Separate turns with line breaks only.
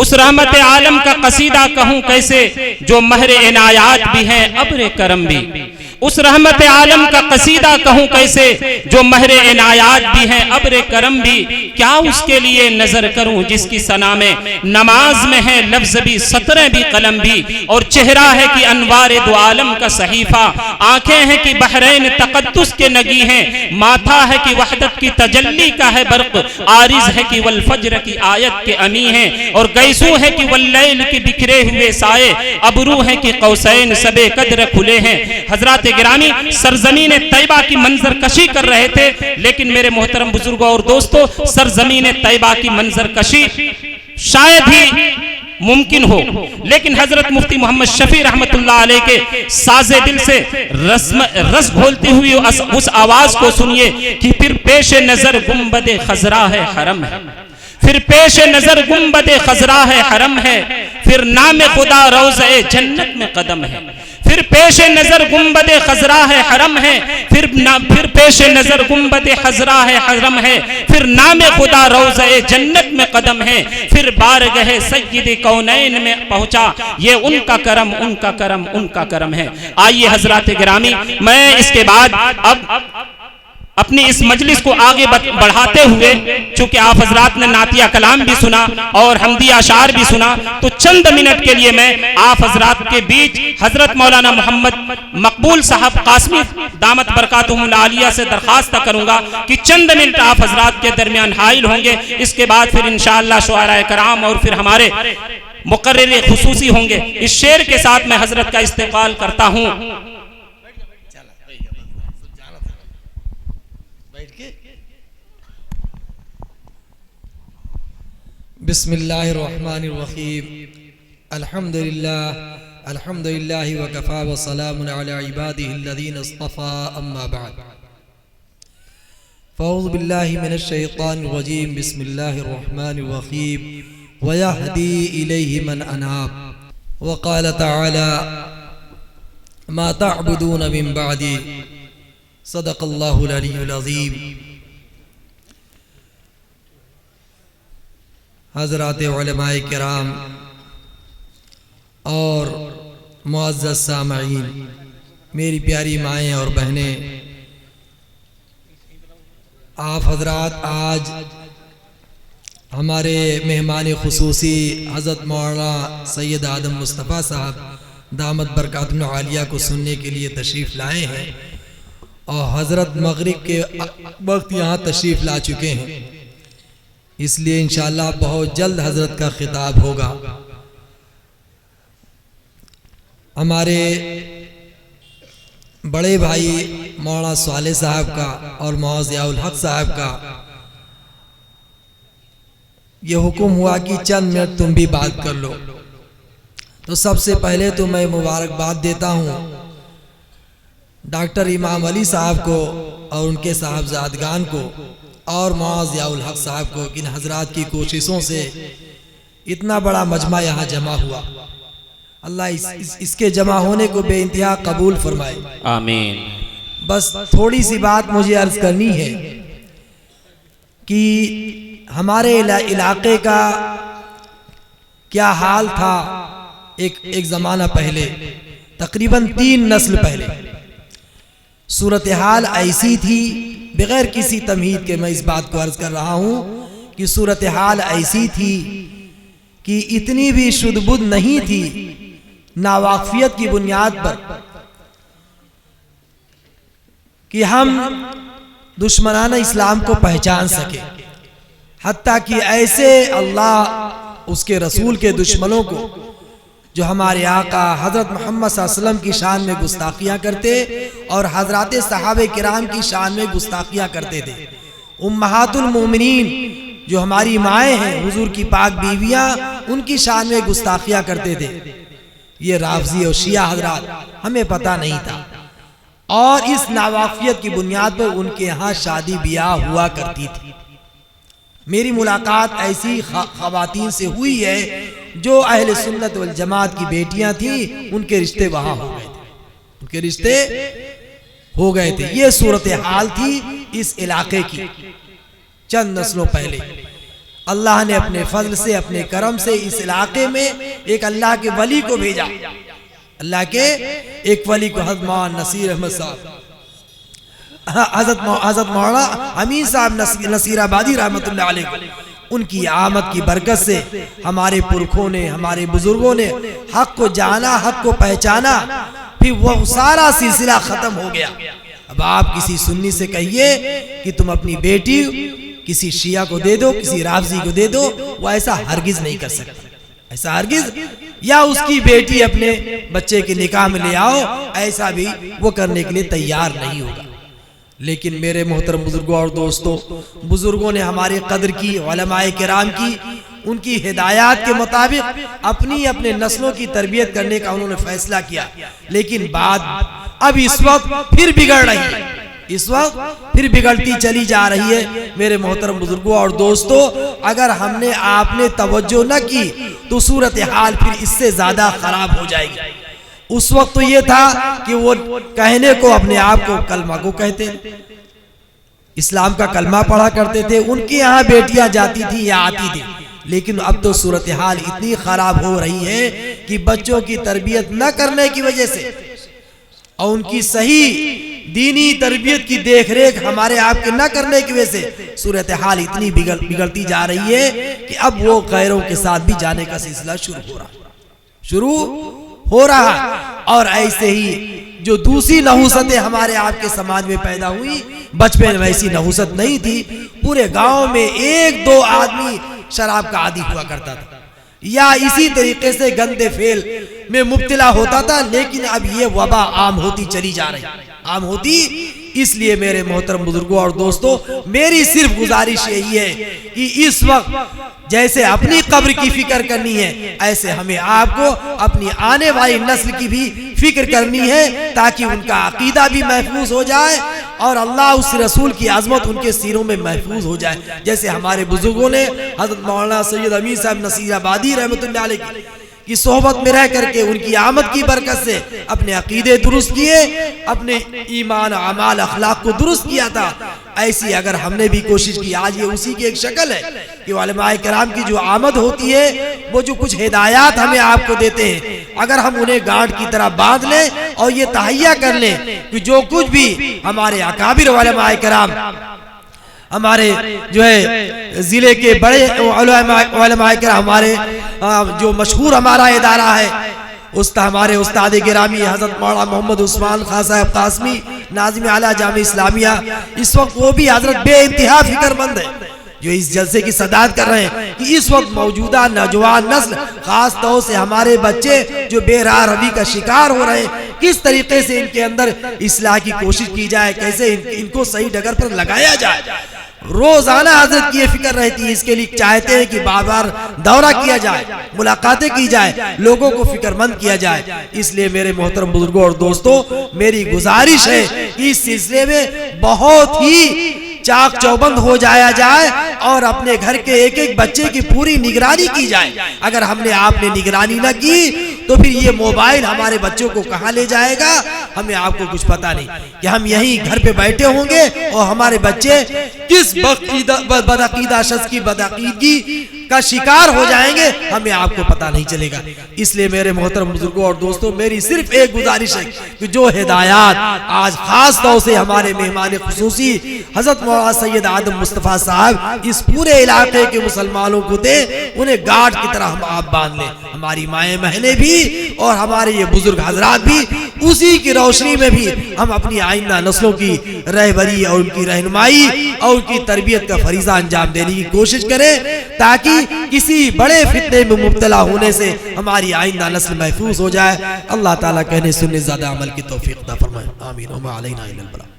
اس رحمت عالم کا قصیدہ کہوں کیسے جو مہر عنایات بھی ہیں ابر کرم بھی. اس رحمت عالم کا قصیدہ کہوں کیسے جو مہر عنایات بھی ہیں ابر کرم بھی. کیا اس کے لیے نظر کروں جس کی ثنا میں نماز میں ہے لفظ بھی سطریں بھی قلم بھی. اور چہرہ ہے کہ انوار دو عالم کا صحیفہ, آنکھیں ہیں کہ بحرین تقدس کے نگی ہیں, ماتھا ہے کہ وحدت کی تجلی کا ہے برق, عارض ہے کہ والفجر کی آیت کے امی ہیں, اور گیسو ہے کہ واللیل کی بکھرے ہوئے سائے, ابرو ہے کہ قوسین سبے قدر کھلے ہیں. حضرات گرامی, سرزمین طیبہ کی منظر کشی کر رہے تھے, لیکن میرے محترم بزرگوں اور دوستو, سرزمین طیبہ کی منظر کشی شاید ہی ممکن ہو, لیکن حضرت مفتی محمد شفیع رحمت اللہ علیہ کے ساز دل سے رس گھولتی ہوئی اس آواز کو سنیے کہ پھر پیش نظر گنبد خضرا ہے حرم ہے, پھر پیش نظر گنبد خضرا ہے حرم ہے, پھر نام خدا روضہ جنت میں قدم ہے. پھر پیش نظر گنبد خضرا ہے حرم ہے, پھر پیش نظر گنبد خضرا ہے حرم ہے, پھر نام خدا روضہ جنت میں قدم ہے, پھر بارگاہ سید کونین میں پہنچا, یہ ان کا کرم ان کا کرم ان کا کرم ہے. آئیے حضرات گرامی, میں اس کے بعد اب اپنی اس مجلس کو آگے بڑھاتے ہوئے, چونکہ آپ حضرات نے نعتیہ کلام بھی سنا اور حمدیہ اشعار بھی سنا, تو چند منٹ کے لیے میں آپ حضرات کے بیچ حضرت مولانا محمد مقبول صاحب قاسمی دامت برکاتہم العالیہ سے درخواست کروں گا کہ چند منٹ آپ حضرات کے درمیان حائل ہوں گے. اس کے بعد پھر انشاءاللہ شعراء کرام اور پھر ہمارے مقرر خصوصی ہوں گے. اس شعر کے ساتھ میں حضرت کا استقبال کرتا ہوں.
بسم اللہ الرحمن الرحیم. الحمدللہ وکفا وسلام علی عبادہ الذین اصطفى اما بعد. فاعوذ باللہ من الشیطان الرجیم. بسم اللہ الرحمن الرحیم. ویہدی الیہ من اناب. وقال تعالی ما تعبدون من بعدی. صدق اللہ العلی العظیم. حضرات علماء کرام اور معزز سامعین, میری پیاری مائیں اور بہنیں, آپ حضرات آج ہمارے مہمان خصوصی حضرت مولانا سید آدم مصطفیٰ صاحب دامت برکاتہم العالیہ کو سننے کے لیے تشریف لائے ہیں, اور حضرت مغرب کے وقت یہاں تشریف لا چکے ہیں. اس لیے انشاءاللہ بہت جلد حضرت کا خطاب ہوگا. ہمارے بڑے بھائی مولانا صالح صاحب کا اور مولانا ضیاء الحق صاحب کا یہ حکم ہوا کہ چند منٹ تم بھی بات کر لو. تو سب سے پہلے تو میں مبارکباد دیتا ہوں ڈاکٹر امام علی صاحب کو اور ان کے صاحبزادگان کو, اور مولانا ضیاء الحق صاحب کو, ان حضرات کی کوششوں سے اتنا بڑا مجمع یہاں جمع ہوا. اللہ اس کے جمع ہونے کو بے انتہا قبول فرمائے,
آمین.
بس تھوڑی سی بات مجھے عرض کرنی ہے کہ ہمارے علاقے کا کیا حال تھا ایک زمانہ پہلے, تقریباً 3 نسل پہلے. صورتحال ایسی تھی, بغیر کسی تمہید کے میں اس بات کو عرض کر رہا ہوں کہ صورتحال ایسی تھی کہ اتنی بھی شد بد نہیں تھی ناواقفیت کی بنیاد پر کہ ہم دشمنان اسلام کو پہچان سکے. حتیٰ کہ ایسے اللہ اس کے رسول کے دشمنوں کو, جو ہمارے آقا حضرت محمد صلی اللہ علیہ وسلم کی شان میں گستاخیاں کرتے اور حضرات صحابہ کرام کی شان میں گستاخیاں کرتے تھے, امہات المومنین جو ہماری مائیں ہیں, حضور کی پاک بیویاں, ان کی شان میں گستاخیاں کرتے تھے. یہ رافضی اور شیعہ حضرات ہمیں پتہ نہیں تھا, اور اس ناواقفیت کی بنیاد پر ان کے ہاں شادی بیاہ ہوا کرتی تھی. میری ملاقات ایسی خواتین سے ہوئی ہے جو اہل سنت والجماعت کی بیٹیاں تھیں, ان کے رشتے وہاں ہو گئے تھے, ان کے رشتے ہو گئے تھے. یہ صورتحال تھی اس علاقے کی چند نسلوں پہلے. اللہ نے اپنے فضل سے اپنے کرم سے اس علاقے میں ایک اللہ کے ولی کو بھیجا، اللہ کے ایک ولی کو، حضرت مولانا نصیر احمد صاحب، حضرت مولانا امین صاحب نصیر آبادی رحمۃ اللہ علیہ، ان کی آمد کی برکت سے ہمارے پرکھوں نے، ہمارے بزرگوں نے حق کو جانا، حق کو پہچانا، پھر وہ سارا سلسلہ ختم ہو گیا۔ اب آپ کسی سنی سے کہیے کہ تم اپنی بیٹی کسی شیعہ کو دے دو، کسی رافضی کو دے دو، وہ ایسا ہرگز نہیں کر سکتا، ایسا ہرگز، یا اس کی بیٹی اپنے بچے کے نکاح میں لے آؤ، ایسا بھی وہ کرنے کے لیے تیار نہیں ہوگا۔ لیکن میرے محترم بزرگوں اور دوستوں، بزرگوں نے ہماری قدر کی، علماء کرام کی، ان کی ہدایات کے مطابق اپنی نسلوں کی تربیت کرنے کا انہوں نے فیصلہ کیا، لیکن بات اب اس وقت پھر بگڑ رہی ہے، اس وقت پھر بگڑتی چلی جا رہی ہے۔ میرے محترم بزرگوں اور دوستوں، اگر ہم نے آپ نے توجہ نہ کی تو صورتحال پھر اس سے زیادہ خراب ہو جائے گی۔ اس وقت تو یہ تھا کہ وہ کہنے کو اپنے آپ کو کلمہ کو کہتے، اسلام کا کلمہ پڑھا کرتے تھے، ان کی یہاں بیٹیاں جاتی تھی یا آتی تھی، لیکن اب تو صورتحال اتنی خراب ہو رہی ہے کہ بچوں کی تربیت نہ کرنے کی وجہ سے اور ان کی صحیح دینی تربیت کی دیکھ ریکھ ہمارے آپ کے نہ کرنے کی وجہ سے صورتحال اتنی بگڑتی جا رہی ہے کہ اب وہ غیروں کے ساتھ بھی جانے کا سلسلہ شروع ہو رہا ہے۔ اور ایسے ہی جو دوسری نحوستیں ہمارے آپ کے سماج میں پیدا ہوئی، بچپن میں ایسی نحوست نہیں تھی، پورے گاؤں میں ایک دو آدمی شراب کا عادی ہوا کرتا تھا یا اسی طریقے سے گندے فعل میں مبتلا ہوتا تھا، لیکن اب یہ وبا عام ہوتی چلی جا رہی، عام ہوتی۔ اس لیے میرے محترم بزرگوں اور دوستوں، میری صرف گزارش یہی ہے کہ اس وقت جیسے اپنی قبر کی فکر کرنی ہے، ایسے ہمیں آپ کو اپنی آنے والی نسل کی بھی فکر کرنی ہے، تاکہ ان کا عقیدہ بھی محفوظ ہو جائے اور اللہ اس رسول کی عظمت ان کے سینوں میں محفوظ ہو جائے۔ جیسے ہمارے بزرگوں نے حضرت مولانا سید امین صاحب نصیر آبادی رحمۃ اللہ علیہ کی صحبت میں رہ کر کے، ان کی آمد کی برکت سے اپنے عقیدے درست کیے، اپنے ایمان، اعمال، اخلاق کو درست کیا تھا۔ ایسی اگر ہم نے بھی کوشش کی، آج یہ اسی کی ایک شکل ہے کہ علماء کرام کی جو آمد ہوتی ہے، وہ جو کچھ ہدایات ہمیں آپ کو دیتے ہیں، اگر ہم انہیں گانٹھ کی طرح باندھ لیں اور یہ تہیہ کر لیں کہ جو کچھ بھی ہمارے اکابر علماء کرام، ہمارے جو ہے ضلع کے بڑے علماء کرام، ہمارے جو مشہور ہمارا ادارہ ہے، ہمارے استاد گرامی حضرت مولانا محمد عثمان خان صاحب قاسمی، ناظم اعلیٰ جامعہ اسلامیہ، اس وقت وہ بھی حضرت بے انتہا فکر مند ہے، جو اس جلسے کی صدارت کر رہے ہیں کہ اس وقت موجودہ نوجوان نسل، خاص طور سے ہمارے بچے جو بے راہ روی کا شکار ہو رہے ہیں، کس طریقے سے ان کے اندر اصلاح کی کوشش کی جائے، کیسے ان کو صحیح ڈگر پر لگایا جائے۔ روزانہ حضرت کی یہ فکر رہتی ہے، اس کے لیے چاہتے ہیں کہ بار بار دورہ کیا جائے، ملاقاتیں کی جائے، لوگوں کو فکر مند کیا جائے۔ اس لیے میرے محترم بزرگوں اور دوستوں، میری گزارش ہے کہ اس سلسلے میں بہت ہی چاک چوبند ہو جایا جائے اور اپنے گھر کے ایک ایک بچے کی پوری نگرانی کی جائے۔ اگر ہم نے آپ نے نگرانی نہ کی تو پھر یہ موبائل ہمارے بچوں کو کہاں لے جائے گا، ہمیں آپ کو کچھ پتا نہیں، کہ ہم یہیں گھر پہ بیٹھے ہوں گے اور ہمارے بچے کس بدعقیدہ شخص کی بدعقیدگی کا شکار ہو جائیں گے، ہمیں آپ کو پتا نہیں چلے گا۔ اس لیے میرے محترم بزرگوں اور دوستوں، میری صرف ایک گزارش ہے کہ جو ہدایات آج خاص طور سے ہمارے مہمان خصوصی حضرت مولانا سید آدم مصطفیٰ صاحب اس پورے علاقے کے مسلمانوں کو دے، انہیں گاٹھ کی طرح ہم آپ باندھ لیں، ہماری مائیں بہنیں بھی اور ہمارے یہ بزرگ حضرات بھی، اسی کی روشنی میں بھی ہم اپنی آئندہ نسلوں کی رہبری اور ان کی رہنمائی اور ان کی تربیت کا فریضہ انجام دینے کی کوشش کریں، تاکہ کسی بڑے فتنے میں مبتلا ہونے سے ہماری آئندہ نسل محفوظ ہو جائے۔ اللہ تعالیٰ کہنے سننے زیادہ عمل کی توفیق عطا فرمائے، آمین۔ وما علینا الا البلاغ۔